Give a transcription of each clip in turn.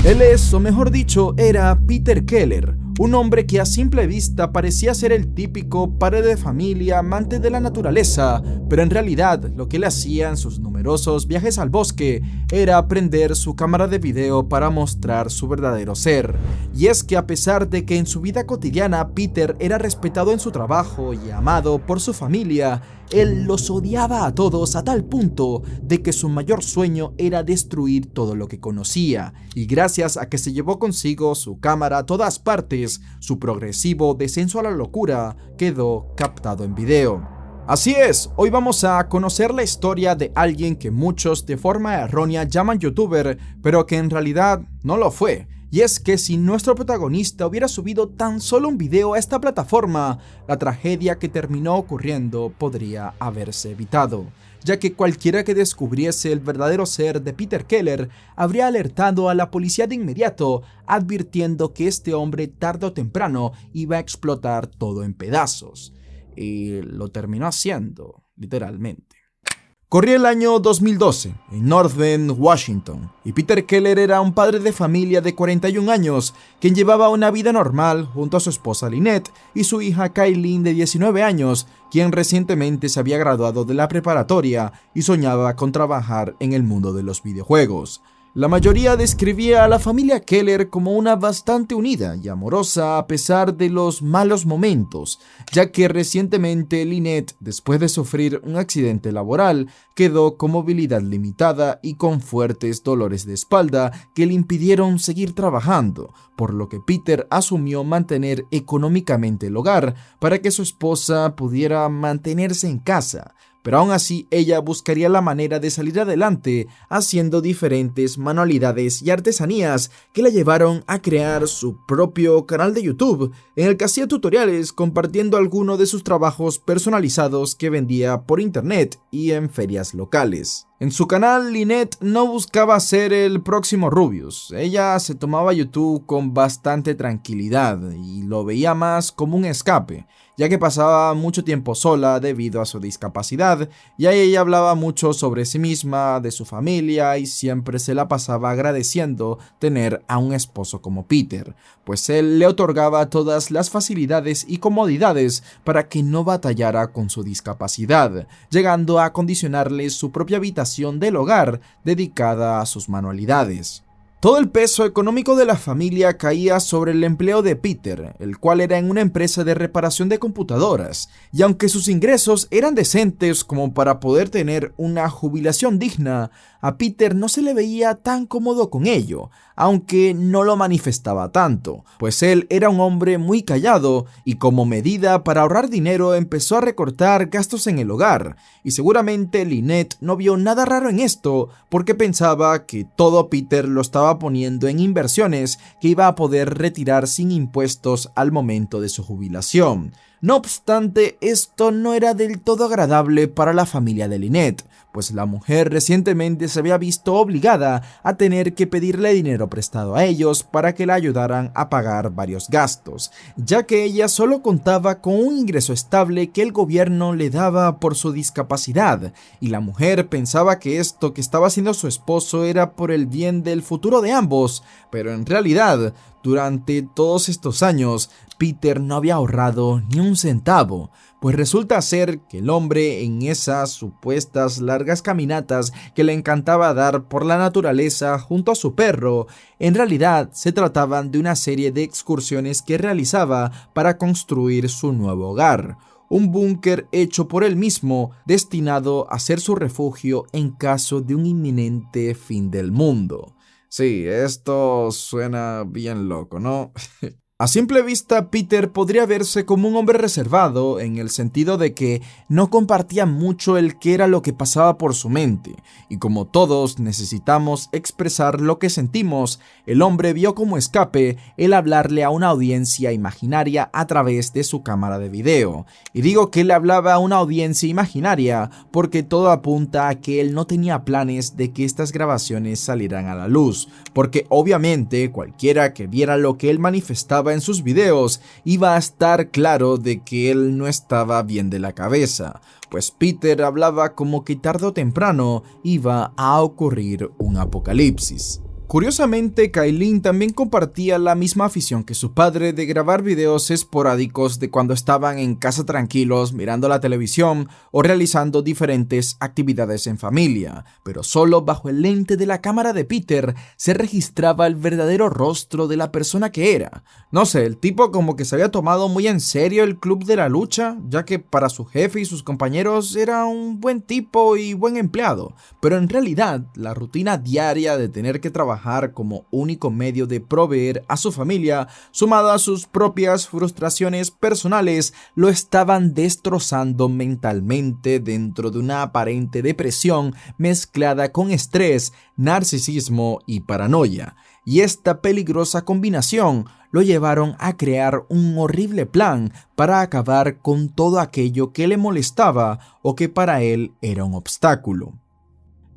Él es, o mejor dicho, era Peter Keller, un hombre que a simple vista parecía ser el típico padre de familia, amante de la naturaleza, pero en realidad lo que él hacía en sus numerosos viajes al bosque era prender su cámara de video para mostrar su verdadero ser. Y es que a pesar de que en su vida cotidiana Peter era respetado en su trabajo y amado por su familia, él los odiaba a todos a tal punto de que su mayor sueño era destruir todo lo que conocía, y gracias a que se llevó consigo su cámara a todas partes, su progresivo descenso a la locura quedó captado en video. Así es, hoy vamos a conocer la historia de alguien que muchos de forma errónea llaman youtuber, pero que en realidad no lo fue. Y es que si nuestro protagonista hubiera subido tan solo un video a esta plataforma, la tragedia que terminó ocurriendo podría haberse evitado, ya que cualquiera que descubriese el verdadero ser de Peter Keller habría alertado a la policía de inmediato, advirtiendo que este hombre tarde o temprano iba a explotar todo en pedazos. Y lo terminó haciendo, literalmente. Corría el año 2012, en North Bend, Washington, y Peter Keller era un padre de familia de 41 años, quien llevaba una vida normal junto a su esposa Lynette y su hija Kaylin de 19 años, quien recientemente se había graduado de la preparatoria y soñaba con trabajar en el mundo de los videojuegos. La mayoría describía a la familia Keller como una bastante unida y amorosa a pesar de los malos momentos, ya que recientemente Lynette, después de sufrir un accidente laboral, quedó con movilidad limitada y con fuertes dolores de espalda que le impidieron seguir trabajando, por lo que Peter asumió mantener económicamente el hogar para que su esposa pudiera mantenerse en casa. Pero aún así ella buscaría la manera de salir adelante haciendo diferentes manualidades y artesanías que la llevaron a crear su propio canal de YouTube en el que hacía tutoriales compartiendo algunos de sus trabajos personalizados que vendía por internet y en ferias locales. En su canal, Lynette no buscaba ser el próximo Rubius. Ella se tomaba YouTube con bastante tranquilidad y lo veía más como un escape, ya que pasaba mucho tiempo sola debido a su discapacidad, y ahí ella hablaba mucho sobre sí misma, de su familia, y siempre se la pasaba agradeciendo tener a un esposo como Peter, pues él le otorgaba todas las facilidades y comodidades para que no batallara con su discapacidad, llegando a acondicionarle su propia habitación del hogar dedicada a sus manualidades. Todo el peso económico de la familia caía sobre el empleo de Peter, el cual era en una empresa de reparación de computadoras, y aunque sus ingresos eran decentes como para poder tener una jubilación digna, a Peter no se le veía tan cómodo con ello, aunque no lo manifestaba tanto, pues él era un hombre muy callado y como medida para ahorrar dinero empezó a recortar gastos en el hogar, y seguramente Lynette no vio nada raro en esto porque pensaba que todo Peter lo estaba poniendo en inversiones que iba a poder retirar sin impuestos al momento de su jubilación. No obstante, esto no era del todo agradable para la familia de Lynette, pues la mujer recientemente se había visto obligada a tener que pedirle dinero prestado a ellos para que la ayudaran a pagar varios gastos, ya que ella solo contaba con un ingreso estable que el gobierno le daba por su discapacidad, y la mujer pensaba que esto que estaba haciendo su esposo era por el bien del futuro de ambos, pero en realidad, durante todos estos años, Peter no había ahorrado ni un centavo, pues resulta ser que el hombre en esas supuestas largas caminatas que le encantaba dar por la naturaleza junto a su perro, en realidad se trataban de una serie de excursiones que realizaba para construir su nuevo hogar, un búnker hecho por él mismo destinado a ser su refugio en caso de un inminente fin del mundo. Sí, esto suena bien loco, ¿no? A simple vista, Peter podría verse como un hombre reservado en el sentido de que no compartía mucho el qué era lo que pasaba por su mente, y como todos necesitamos expresar lo que sentimos, el hombre vio como escape el hablarle a una audiencia imaginaria a través de su cámara de video. Y digo que él hablaba a una audiencia imaginaria porque todo apunta a que él no tenía planes de que estas grabaciones salieran a la luz, porque obviamente cualquiera que viera lo que él manifestaba en sus videos iba a estar claro de que él no estaba bien de la cabeza, pues Peter hablaba como que tarde o temprano iba a ocurrir un apocalipsis. Curiosamente, Kailin también compartía la misma afición que su padre de grabar videos esporádicos de cuando estaban en casa tranquilos mirando la televisión o realizando diferentes actividades en familia, pero solo bajo el lente de la cámara de Peter se registraba el verdadero rostro de la persona que era. No sé, el tipo como que se había tomado muy en serio el club de la lucha, ya que para su jefe y sus compañeros era un buen tipo y buen empleado, pero en realidad la rutina diaria de tener que trabajar como único medio de proveer a su familia, sumada a sus propias frustraciones personales, lo estaban destrozando mentalmente dentro de una aparente depresión mezclada con estrés, narcisismo y paranoia. Y esta peligrosa combinación lo llevaron a crear un horrible plan para acabar con todo aquello que le molestaba o que para él era un obstáculo.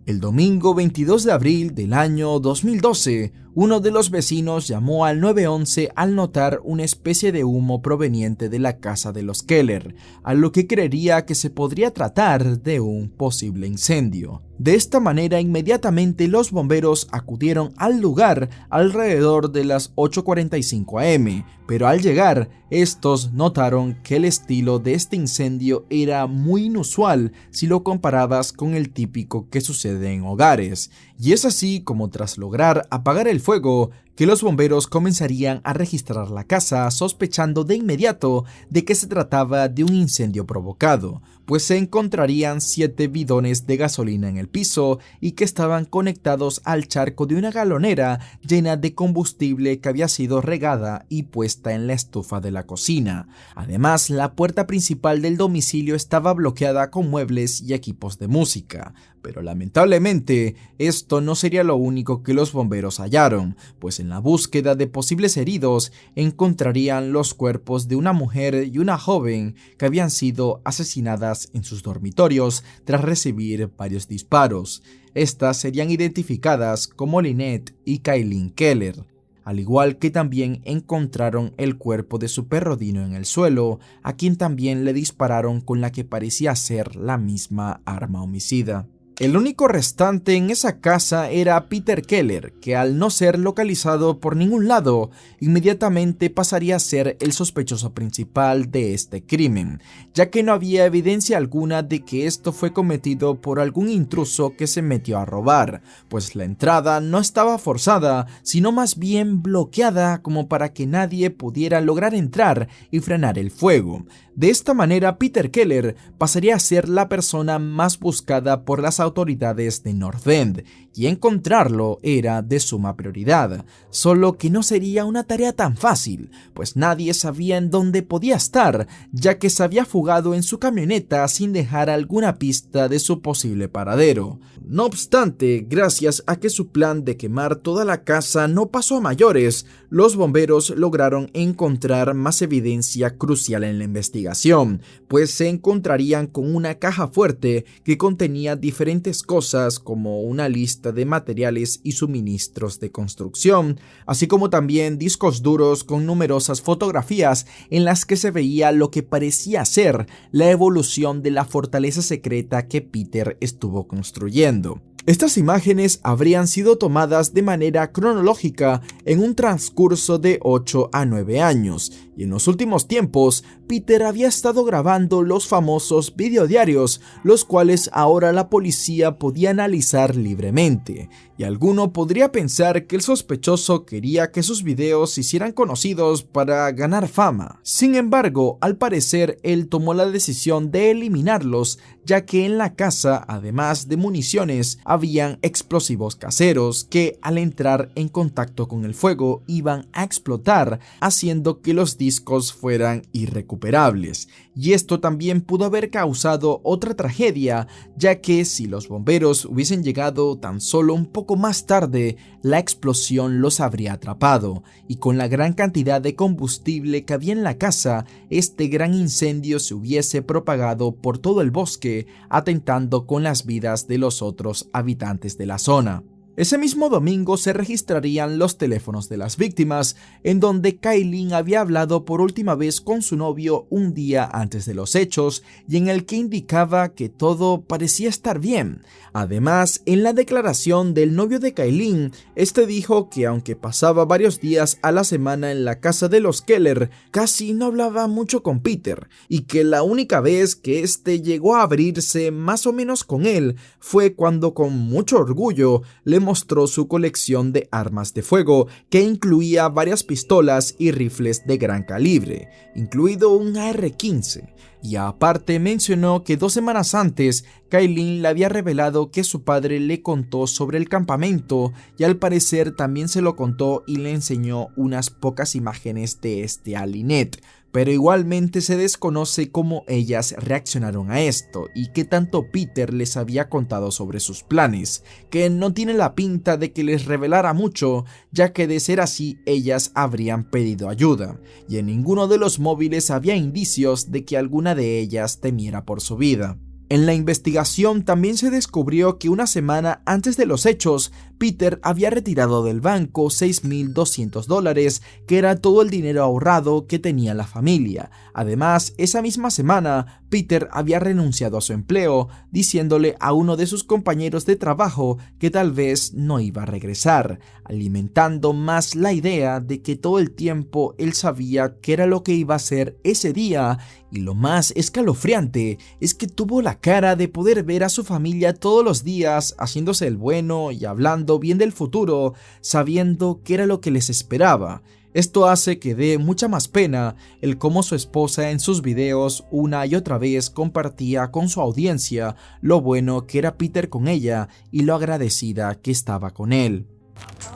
El domingo 22 de abril del año 2012, uno de los vecinos llamó al 911 al notar una especie de humo proveniente de la casa de los Keller, a lo que creería que se podría tratar de un posible incendio. De esta manera, inmediatamente los bomberos acudieron al lugar alrededor de las 8:45 am, pero al llegar, estos notaron que el estilo de este incendio era muy inusual si lo comparabas con el típico que sucede en hogares. Y es así como tras lograr apagar el fuego, que los bomberos comenzarían a registrar la casa sospechando de inmediato de que se trataba de un incendio provocado, pues se encontrarían 7 bidones de gasolina en el piso y que estaban conectados al charco de una galonera llena de combustible que había sido regada y puesta en la estufa de la cocina. Además, la puerta principal del domicilio estaba bloqueada con muebles y equipos de música. Pero lamentablemente, esto no sería lo único que los bomberos hallaron, pues en la búsqueda de posibles heridos encontrarían los cuerpos de una mujer y una joven que habían sido asesinadas en sus dormitorios tras recibir varios disparos. Estas serían identificadas como Lynette y Kailin Keller, al igual que también encontraron el cuerpo de su perro Dino en el suelo, a quien también le dispararon con la que parecía ser la misma arma homicida. El único restante en esa casa era Peter Keller, que al no ser localizado por ningún lado, inmediatamente pasaría a ser el sospechoso principal de este crimen, ya que no había evidencia alguna de que esto fue cometido por algún intruso que se metió a robar, pues la entrada no estaba forzada, sino más bien bloqueada como para que nadie pudiera lograr entrar y frenar el fuego. De esta manera, Peter Keller pasaría a ser la persona más buscada por las autoridades de North End, y encontrarlo era de suma prioridad, solo que no sería una tarea tan fácil, pues nadie sabía en dónde podía estar, ya que se había fugado en su camioneta sin dejar alguna pista de su posible paradero. No obstante, gracias a que su plan de quemar toda la casa no pasó a mayores, los bomberos lograron encontrar más evidencia crucial en la investigación, pues se encontrarían con una caja fuerte que contenía diferentes cosas como una lista de materiales y suministros de construcción, así como también discos duros con numerosas fotografías en las que se veía lo que parecía ser la evolución de la fortaleza secreta que Peter estuvo construyendo. Estas imágenes habrían sido tomadas de manera cronológica en un transcurso de 8 a 9 años, y en los últimos tiempos, Peter había estado grabando los famosos videodiarios, los cuales ahora la policía podía analizar libremente, y alguno podría pensar que el sospechoso quería que sus videos se hicieran conocidos para ganar fama. Sin embargo, al parecer, él tomó la decisión de eliminarlos, ya que en la casa, además de municiones, habían explosivos caseros que al entrar en contacto con el fuego iban a explotar, haciendo que los discos fueran irrecuperables. Y esto también pudo haber causado otra tragedia, ya que si los bomberos hubiesen llegado tan solo un poco más tarde, la explosión los habría atrapado, y con la gran cantidad de combustible que había en la casa, este gran incendio se hubiese propagado por todo el bosque, atentando con las vidas de los otros habitantes de la zona. Ese mismo domingo se registrarían los teléfonos de las víctimas, en donde Kaylin había hablado por última vez con su novio un día antes de los hechos y en el que indicaba que todo parecía estar bien. Además, en la declaración del novio de Kaylin, este dijo que aunque pasaba varios días a la semana en la casa de los Keller, casi no hablaba mucho con Peter y que la única vez que este llegó a abrirse más o menos con él fue cuando con mucho orgullo le mostró su colección de armas de fuego, que incluía varias pistolas y rifles de gran calibre, incluido un AR-15. Y aparte mencionó que 2 semanas antes, Kaylin le había revelado que su padre le contó sobre el campamento y al parecer también se lo contó y le enseñó unas pocas imágenes de este a Lynette. Pero igualmente se desconoce cómo ellas reaccionaron a esto y qué tanto Peter les había contado sobre sus planes, que no tiene la pinta de que les revelara mucho, ya que de ser así ellas habrían pedido ayuda, y en ninguno de los móviles había indicios de que alguna de ellas temiera por su vida. En la investigación también se descubrió que una semana antes de los hechos, Peter había retirado del banco $6,200, que era todo el dinero ahorrado que tenía la familia. Además, esa misma semana, Peter había renunciado a su empleo, diciéndole a uno de sus compañeros de trabajo que tal vez no iba a regresar, alimentando más la idea de que todo el tiempo él sabía qué era lo que iba a hacer ese día. Y lo más escalofriante es que tuvo la cara de poder ver a su familia todos los días haciéndose el bueno y hablando bien del futuro, sabiendo qué era lo que les esperaba. Esto hace que dé mucha más pena el cómo su esposa en sus videos una y otra vez compartía con su audiencia lo bueno que era Peter con ella y lo agradecida que estaba con él.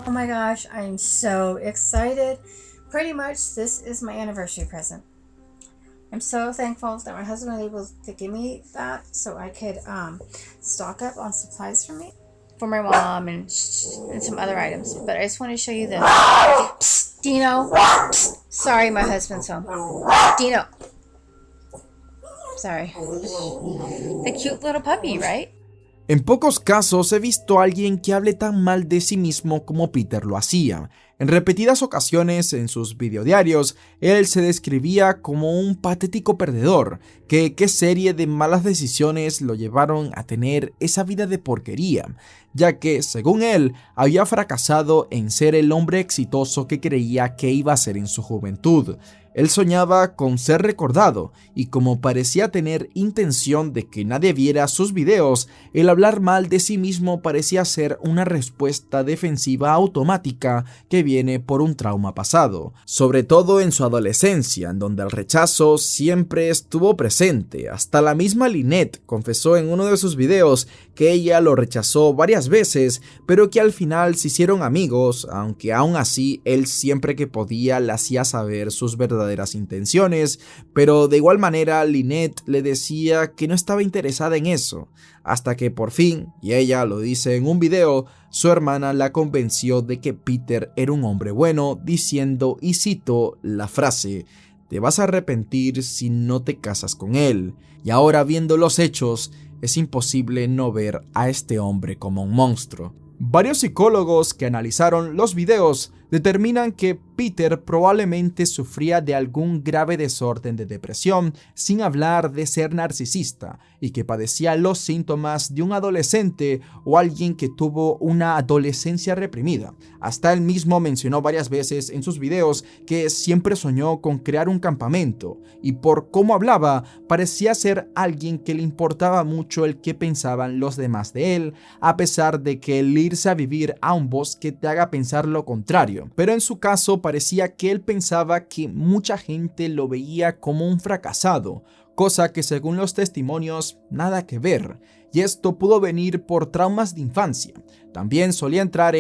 Oh my gosh, I'm so excited. Pretty much this is my anniversary present. I'm so thankful that my husband was able to give me that so I could stock up on supplies for me, for my mom and some other items. But I just want to show you this. Psst, Dino. Psst. Sorry, my husband's home. Dino. Sorry. The cute little puppy, right? En pocos casos he visto a alguien que hable tan mal de sí mismo como Peter lo hacía. En repetidas ocasiones en sus videodiarios, él se describía como un patético perdedor, que qué serie de malas decisiones lo llevaron a tener esa vida de porquería, ya que, según él, había fracasado en ser el hombre exitoso que creía que iba a ser en su juventud. Él soñaba con ser recordado y como parecía tener intención de que nadie viera sus videos, el hablar mal de sí mismo parecía ser una respuesta defensiva automática que viene por un trauma pasado, sobre todo en su adolescencia, en donde el rechazo siempre estuvo presente. Hasta la misma Lynette confesó en uno de sus videos que ella lo rechazó varias veces, pero que al final se hicieron amigos, aunque aún así él siempre que podía le hacía saber sus verdaderas intenciones, pero de igual manera Lynette le decía que no estaba interesada en eso, hasta que por fin, y ella lo dice en un video, su hermana la convenció de que Peter era un hombre bueno, diciendo, y cito la frase: "Te vas a arrepentir si no te casas con él". Y ahora viendo los hechos, es imposible no ver a este hombre como un monstruo. Varios psicólogos que analizaron los videos determinan que Peter probablemente sufría de algún grave desorden de depresión, sin hablar de ser narcisista, y que padecía los síntomas de un adolescente o alguien que tuvo una adolescencia reprimida. Hasta él mismo mencionó varias veces en sus videos que siempre soñó con crear un campamento, y por cómo hablaba, parecía ser alguien que le importaba mucho el que pensaban los demás de él, a pesar de que el irse a vivir a un bosque te haga pensar lo contrario. Pero en su caso parecía que él pensaba que mucha gente lo veía como un fracasado, cosa que según los testimonios nada que ver, y esto pudo venir por traumas de infancia. También solía entrar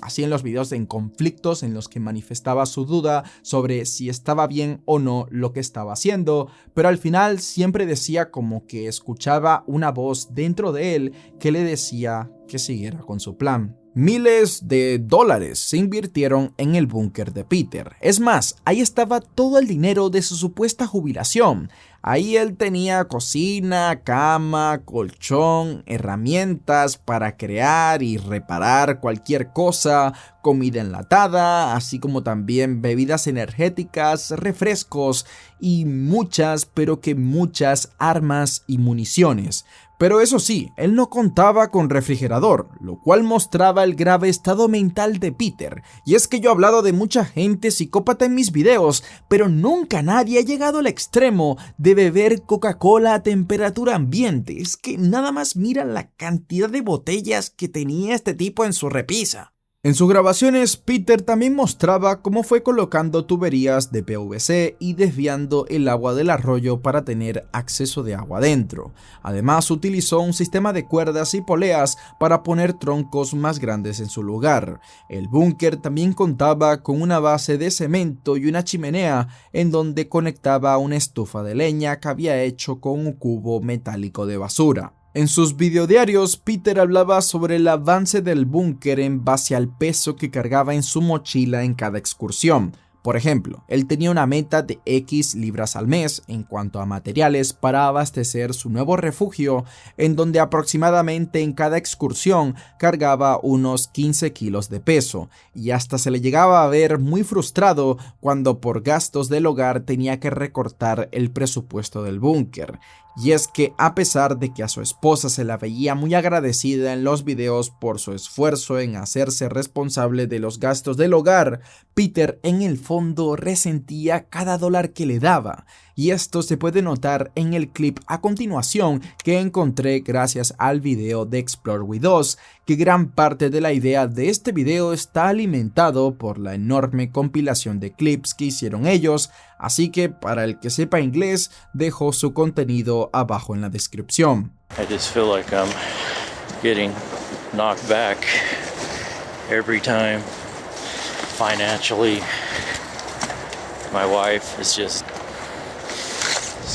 así en los videos en conflictos en los que manifestaba su duda sobre si estaba bien o no lo que estaba haciendo, pero al final siempre decía como que escuchaba una voz dentro de él que le decía que siguiera con su plan. Miles de dólares se invirtieron en el búnker de Peter. Es más, ahí estaba todo el dinero de su supuesta jubilación. Ahí él tenía cocina, cama, colchón, herramientas para crear y reparar cualquier cosa, comida enlatada, así como también bebidas energéticas, refrescos y muchas, pero que muchas armas y municiones. Pero eso sí, él no contaba con refrigerador, lo cual mostraba el grave estado mental de Peter. Y es que yo he hablado de mucha gente psicópata en mis videos, pero nunca nadie ha llegado al extremo de beber Coca-Cola a temperatura ambiente. Es que nada más mira la cantidad de botellas que tenía este tipo en su repisa. En sus grabaciones, Peter también mostraba cómo fue colocando tuberías de PVC y desviando el agua del arroyo para tener acceso de agua adentro. Además, utilizó un sistema de cuerdas y poleas para poner troncos más grandes en su lugar. El búnker también contaba con una base de cemento y una chimenea en donde conectaba una estufa de leña que había hecho con un cubo metálico de basura. En sus videodiarios, Peter hablaba sobre el avance del búnker en base al peso que cargaba en su mochila en cada excursión. Por ejemplo, él tenía una meta de X libras al mes en cuanto a materiales para abastecer su nuevo refugio, en donde aproximadamente en cada excursión cargaba unos 15 kilos de peso, y hasta se le llegaba a ver muy frustrado cuando por gastos del hogar tenía que recortar el presupuesto del búnker. Y es que a pesar de que a su esposa se la veía muy agradecida en los videos por su esfuerzo en hacerse responsable de los gastos del hogar, Peter en el fondo resentía cada dólar que le daba. Y esto se puede notar en el clip a continuación que encontré gracias al video de Explore With Us, que gran parte de la idea de este video está alimentado por la enorme compilación de clips que hicieron ellos, así que para el que sepa inglés, dejo su contenido abajo en la descripción. I just feel like I'm getting knocked back every time financially. My wife is just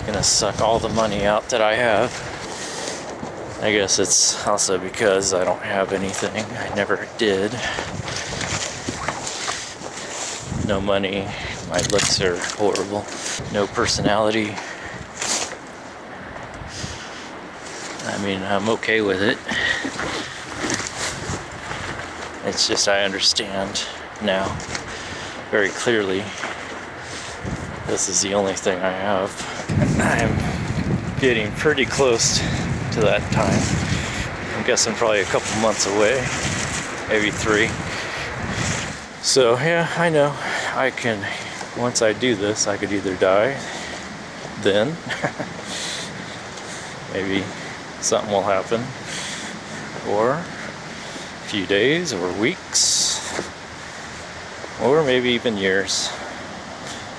gonna suck all the money out that I have. I guess it's also because I don't have anything. I never did. No money. My looks are horrible. No personality. I mean, I'm okay with it. It's just I understand now very clearly. This is the only thing I have. I'm getting pretty close to that time. I'm guessing probably a couple months away, maybe 3. So yeah, I know I can, once I do this, I could either die then, maybe something will happen, or a few days or weeks, or maybe even years.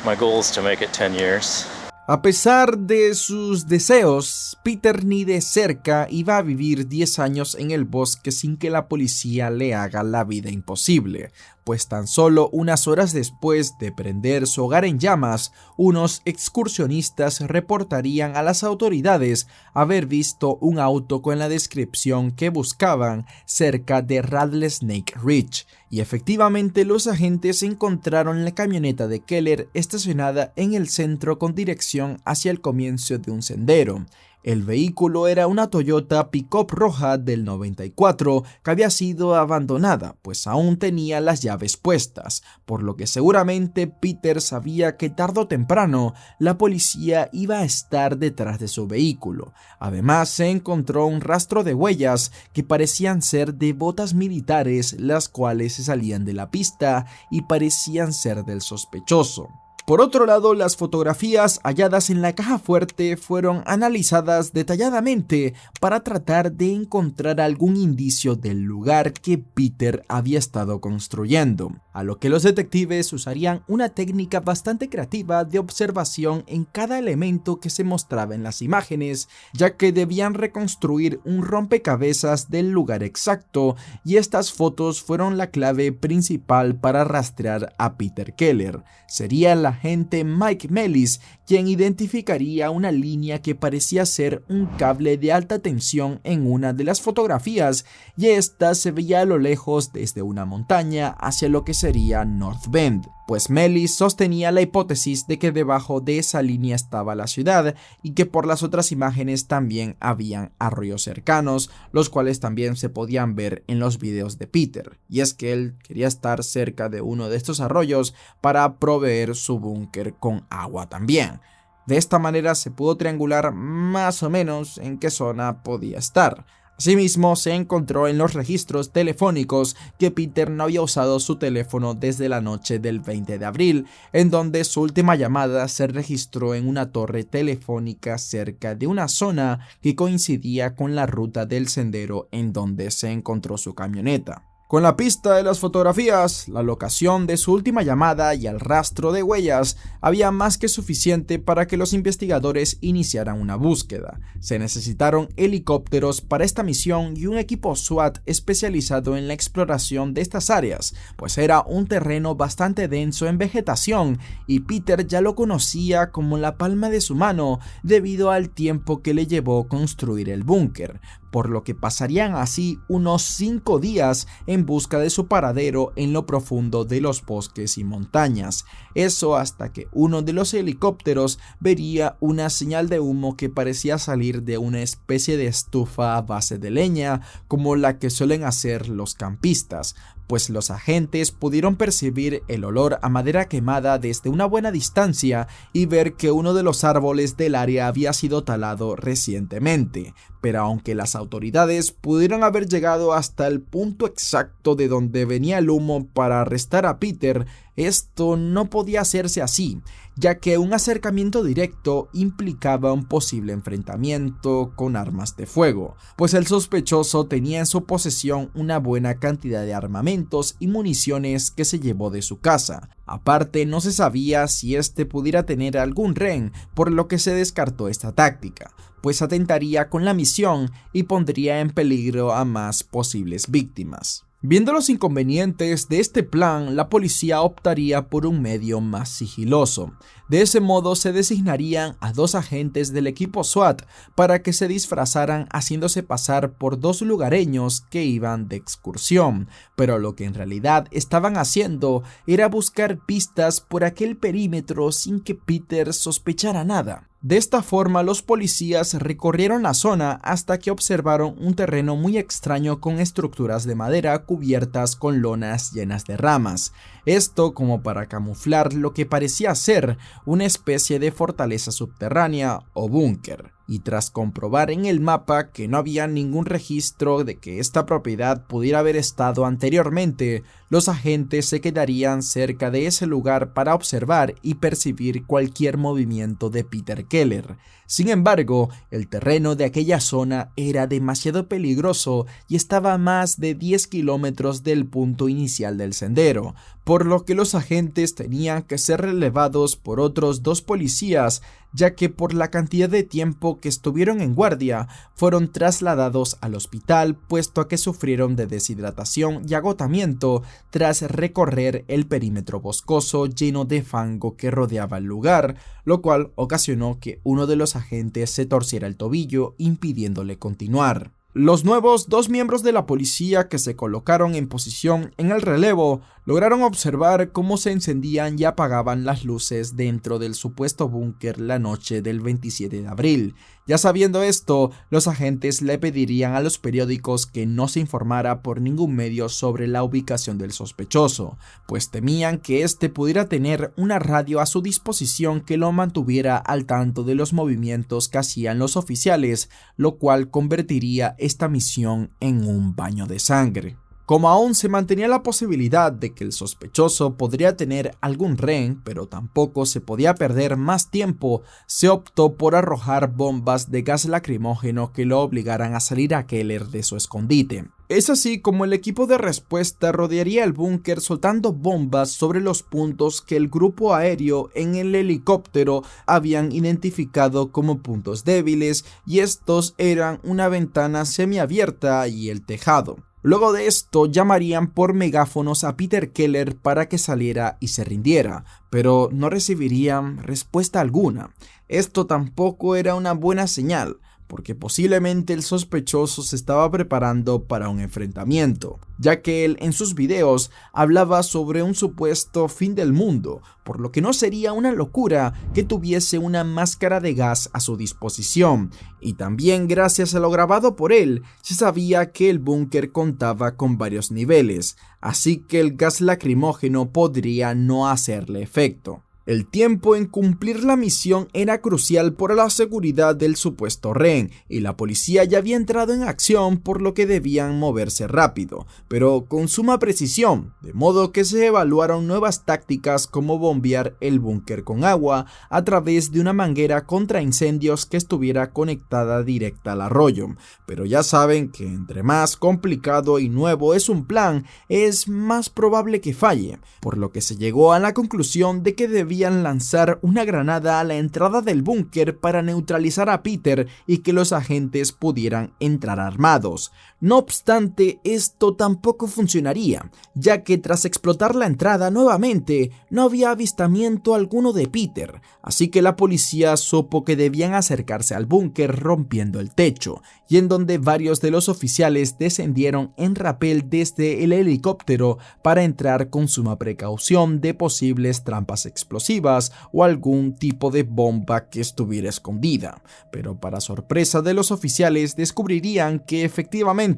My goal is to make it 10 years. A pesar de sus deseos, Peter ni de cerca iba a vivir 10 años en el bosque sin que la policía le haga la vida imposible, pues tan solo unas horas después de prender su hogar en llamas, unos excursionistas reportarían a las autoridades haber visto un auto con la descripción que buscaban cerca de Rattlesnake Ridge, y efectivamente los agentes encontraron la camioneta de Keller estacionada en el centro con dirección hacia el comienzo de un sendero. El vehículo era una Toyota Pickup roja del 94 que había sido abandonada, pues aún tenía las llaves puestas, por lo que seguramente Peter sabía que tarde o temprano la policía iba a estar detrás de su vehículo. Además, se encontró un rastro de huellas que parecían ser de botas militares, las cuales se salían de la pista y parecían ser del sospechoso. Por otro lado, las fotografías halladas en la caja fuerte fueron analizadas detalladamente para tratar de encontrar algún indicio del lugar que Peter había estado construyendo, a lo que los detectives usarían una técnica bastante creativa de observación en cada elemento que se mostraba en las imágenes, ya que debían reconstruir un rompecabezas del lugar exacto, y estas fotos fueron la clave principal para rastrear a Peter Keller. Sería la agente Mike Mellis, quien identificaría una línea que parecía ser un cable de alta tensión en una de las fotografías, y esta se veía a lo lejos desde una montaña hacia lo que sería North Bend. Pues Mellis sostenía la hipótesis de que debajo de esa línea estaba la ciudad y que por las otras imágenes también habían arroyos cercanos, los cuales también se podían ver en los videos de Peter, y es que él quería estar cerca de uno de estos arroyos para proveer su búnker con agua también. De esta manera se pudo triangular más o menos en qué zona podía estar. Asimismo, se encontró en los registros telefónicos que Peter no había usado su teléfono desde la noche del 20 de abril, en donde su última llamada se registró en una torre telefónica cerca de una zona que coincidía con la ruta del sendero en donde se encontró su camioneta. Con la pista de las fotografías, la locación de su última llamada y el rastro de huellas, había más que suficiente para que los investigadores iniciaran una búsqueda. Se necesitaron helicópteros para esta misión y un equipo SWAT especializado en la exploración de estas áreas, pues era un terreno bastante denso en vegetación y Peter ya lo conocía como la palma de su mano debido al tiempo que le llevó construir el búnker, por lo que pasarían así unos 5 días en busca de su paradero en lo profundo de los bosques y montañas. Eso hasta que uno de los helicópteros vería una señal de humo que parecía salir de una especie de estufa a base de leña, como la que suelen hacer los campistas, pues los agentes pudieron percibir el olor a madera quemada desde una buena distancia y ver que uno de los árboles del área había sido talado recientemente. Pero aunque las autoridades pudieron haber llegado hasta el punto exacto de donde venía el humo para arrestar a Peter, esto no podía hacerse así, ya que un acercamiento directo implicaba un posible enfrentamiento con armas de fuego, pues el sospechoso tenía en su posesión una buena cantidad de armamentos y municiones que se llevó de su casa. Aparte, no se sabía si este pudiera tener algún rehén, por lo que se descartó esta táctica, pues atentaría con la misión y pondría en peligro a más posibles víctimas. Viendo los inconvenientes de este plan, la policía optaría por un medio más sigiloso. De ese modo se designarían a 2 agentes del equipo SWAT para que se disfrazaran haciéndose pasar por 2 lugareños que iban de excursión, pero lo que en realidad estaban haciendo era buscar pistas por aquel perímetro sin que Peter sospechara nada. De esta forma, los policías recorrieron la zona hasta que observaron un terreno muy extraño con estructuras de madera cubiertas con lonas llenas de ramas. Esto como para camuflar lo que parecía ser una especie de fortaleza subterránea o búnker. Y tras comprobar en el mapa que no había ningún registro de que esta propiedad pudiera haber estado anteriormente, los agentes se quedarían cerca de ese lugar para observar y percibir cualquier movimiento de Peter Keller. Sin embargo, el terreno de aquella zona era demasiado peligroso y estaba a más de 10 kilómetros del punto inicial del sendero, por lo que los agentes tenían que ser relevados por otros 2 policías, ya que por la cantidad de tiempo que estuvieron en guardia, fueron trasladados al hospital puesto a que sufrieron de deshidratación y agotamiento tras recorrer el perímetro boscoso lleno de fango que rodeaba el lugar, lo cual ocasionó que uno de los agentes se torciera el tobillo, impidiéndole continuar. Los nuevos 2 miembros de la policía que se colocaron en posición en el relevo lograron observar cómo se encendían y apagaban las luces dentro del supuesto búnker la noche del 27 de abril. Ya sabiendo esto, los agentes le pedirían a los periódicos que no se informara por ningún medio sobre la ubicación del sospechoso, pues temían que éste pudiera tener una radio a su disposición que lo mantuviera al tanto de los movimientos que hacían los oficiales, lo cual convertiría esta misión en un baño de sangre. Como aún se mantenía la posibilidad de que el sospechoso podría tener algún rehén, pero tampoco se podía perder más tiempo, se optó por arrojar bombas de gas lacrimógeno que lo obligaran a salir a Keller de su escondite. Es así como el equipo de respuesta rodearía el búnker soltando bombas sobre los puntos que el grupo aéreo en el helicóptero habían identificado como puntos débiles, y estos eran una ventana semiabierta y el tejado. Luego de esto llamarían por megáfonos a Peter Keller para que saliera y se rindiera, pero no recibirían respuesta alguna. Esto tampoco era una buena señal, porque posiblemente el sospechoso se estaba preparando para un enfrentamiento, ya que él en sus videos hablaba sobre un supuesto fin del mundo, por lo que no sería una locura que tuviese una máscara de gas a su disposición, y también gracias a lo grabado por él, se sabía que el búnker contaba con varios niveles, así que el gas lacrimógeno podría no hacerle efecto. El tiempo en cumplir la misión era crucial por la seguridad del supuesto rehén y la policía ya había entrado en acción, por lo que debían moverse rápido, pero con suma precisión, de modo que se evaluaron nuevas tácticas como bombear el búnker con agua a través de una manguera contra incendios que estuviera conectada directa al arroyo, pero ya saben que entre más complicado y nuevo es un plan, es más probable que falle, por lo que se llegó a la conclusión de que debían lanzar una granada a la entrada del búnker para neutralizar a Peter y que los agentes pudieran entrar armados. No obstante, esto tampoco funcionaría, ya que tras explotar la entrada nuevamente, no había avistamiento alguno de Peter, así que la policía supo que debían acercarse al búnker rompiendo el techo, y en donde varios de los oficiales descendieron en rapel desde el helicóptero para entrar con suma precaución de posibles trampas explosivas o algún tipo de bomba que estuviera escondida, pero para sorpresa de los oficiales descubrirían que efectivamente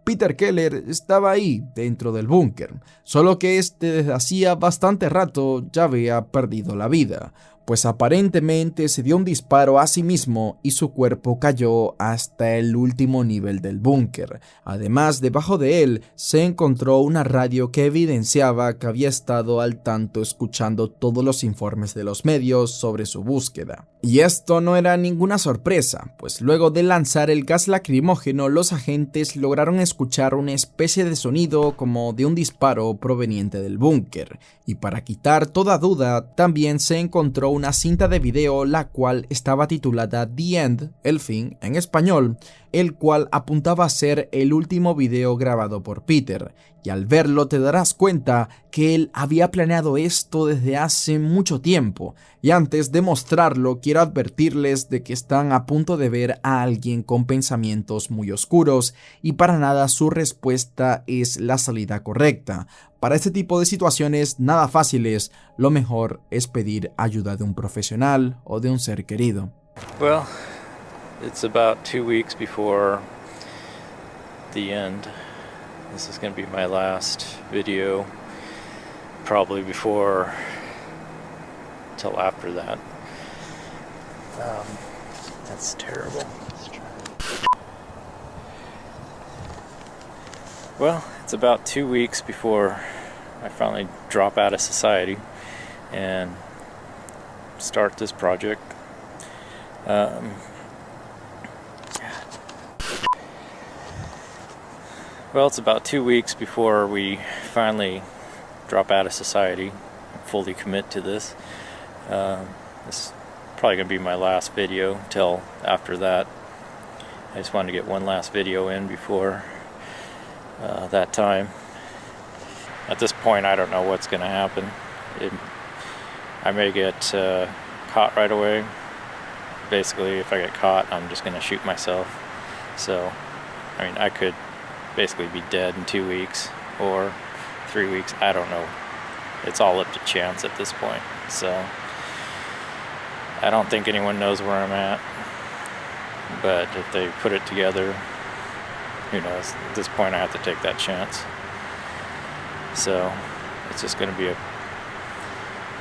Peter Keller estaba ahí dentro del búnker, solo que desde hacía bastante rato ya había perdido la vida, pues aparentemente se dio un disparo a sí mismo y su cuerpo cayó hasta el último nivel del búnker. Además, debajo de él se encontró una radio que evidenciaba que había estado al tanto escuchando todos los informes de los medios sobre su búsqueda. Y esto no era ninguna sorpresa, pues luego de lanzar el gas lacrimógeno, los agentes lograron escuchar una especie de sonido como de un disparo proveniente del búnker, y para quitar toda duda, también se encontró una cinta de video la cual estaba titulada The End, el fin, en español, el cual apuntaba a ser el último video grabado por Peter, y al verlo te darás cuenta que él había planeado esto desde hace mucho tiempo, y antes de mostrarlo quiero advertirles de que están a punto de ver a alguien con pensamientos muy oscuros, y para nada su respuesta es la salida correcta. Para este tipo de situaciones nada fáciles, lo mejor es pedir ayuda de un profesional o de un ser querido. Well, it's about 2 weeks before the end. This is going to be my last video, probably before till after that. That's terrible. Let's try. Well, it's about 2 weeks before I finally drop out of society and start this project. Well, it's about 2 weeks before we finally drop out of society and fully commit to this. This is probably going to be my last video till after that. I just wanted to get one last video in before that time. At this point, I don't know what's going to happen. I may get caught right away. Basically, if I get caught, I'm just going to shoot myself. So, I mean, I could basically be dead in 2 weeks or 3 weeks. I don't know. It's all up to chance at this point. So, I don't think anyone knows where I'm at. But if they put it together, who knows? At this point, I have to take that chance. So, it's just going to be a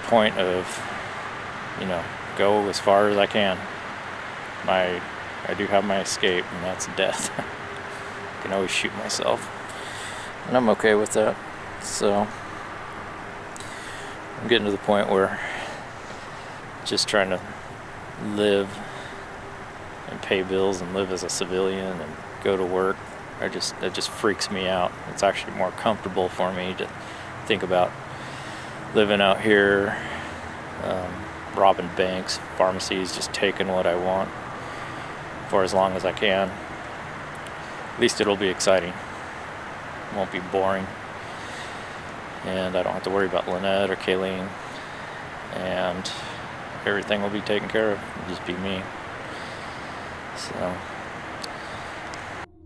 point of, go as far as I can. I do have my escape, and that's death. I can always shoot myself, and I'm okay with that. So, I'm getting to the point where just trying to live and pay bills and live as a civilian and go to work. It just freaks me out. It's actually more comfortable for me to think about living out here, robbing banks, pharmacies, just taking what I want for as long as I can. At least it'll be exciting. won't be boring. And I don't have to worry about Lynette or Kayleen. And everything will be taken care of. It'll just be me. So.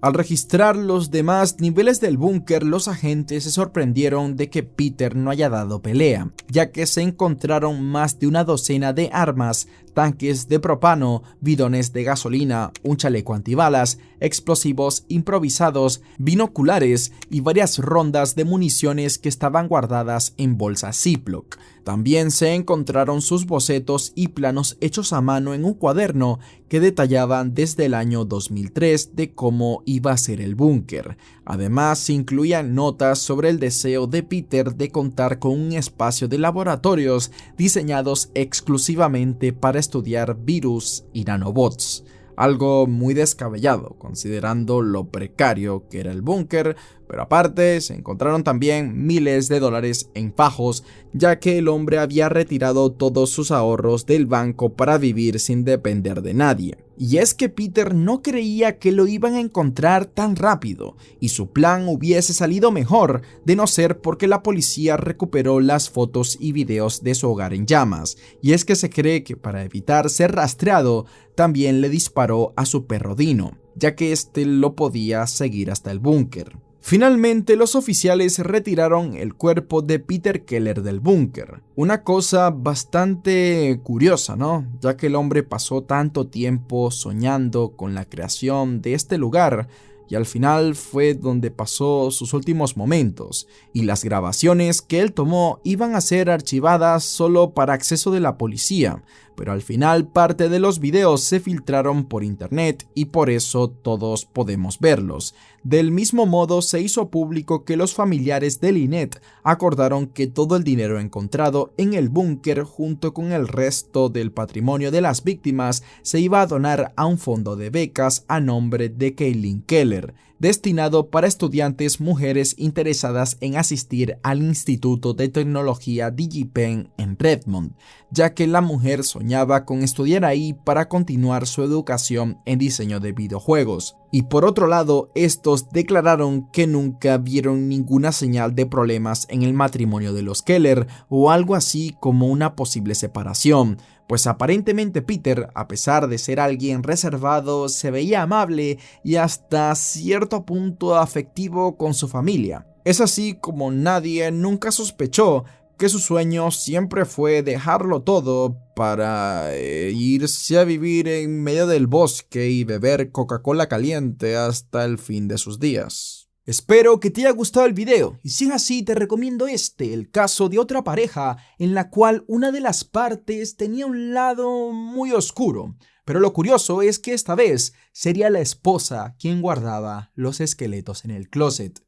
Al registrar los demás niveles del búnker, los agentes se sorprendieron de que Peter no haya dado pelea, ya que se encontraron más de una docena de armas, tanques de propano, bidones de gasolina, un chaleco antibalas, explosivos improvisados, binoculares y varias rondas de municiones que estaban guardadas en bolsas Ziploc. También se encontraron sus bocetos y planos hechos a mano en un cuaderno que detallaban desde el año 2003 de cómo iba a ser el búnker. Además, se incluían notas sobre el deseo de Peter de contar con un espacio de laboratorios diseñados exclusivamente para estudiar virus y nanobots. Algo muy descabellado, considerando lo precario que era el búnker, pero aparte se encontraron también miles de dólares en fajos, ya que el hombre había retirado todos sus ahorros del banco para vivir sin depender de nadie. Y es que Peter no creía que lo iban a encontrar tan rápido, y su plan hubiese salido mejor de no ser porque la policía recuperó las fotos y videos de su hogar en llamas, y es que se cree que para evitar ser rastreado, también le disparó a su perro Dino, ya que este lo podía seguir hasta el búnker. Finalmente, los oficiales retiraron el cuerpo de Peter Keller del búnker. Una cosa bastante curiosa, ¿no? Ya que el hombre pasó tanto tiempo soñando con la creación de este lugar y al final fue donde pasó sus últimos momentos, y las grabaciones que él tomó iban a ser archivadas solo para acceso de la policía, pero al final parte de los videos se filtraron por internet y por eso todos podemos verlos. Del mismo modo, se hizo público que los familiares de Lynette acordaron que todo el dinero encontrado en el búnker junto con el resto del patrimonio de las víctimas se iba a donar a un fondo de becas a nombre de Kayleen Keller, destinado para estudiantes mujeres interesadas en asistir al Instituto de Tecnología DigiPen en Redmond, ya que la mujer soñaba con estudiar ahí para continuar su educación en diseño de videojuegos. Y por otro lado, estos declararon que nunca vieron ninguna señal de problemas en el matrimonio de los Keller o algo así como una posible separación, pues aparentemente Peter, a pesar de ser alguien reservado, se veía amable y hasta cierto punto afectivo con su familia. Es así como nadie nunca sospechó que su sueño siempre fue dejarlo todo para irse a vivir en medio del bosque y beber Coca-Cola caliente hasta el fin de sus días. Espero que te haya gustado el video, y si es así te recomiendo el caso de otra pareja en la cual una de las partes tenía un lado muy oscuro, pero lo curioso es que esta vez sería la esposa quien guardaba los esqueletos en el closet.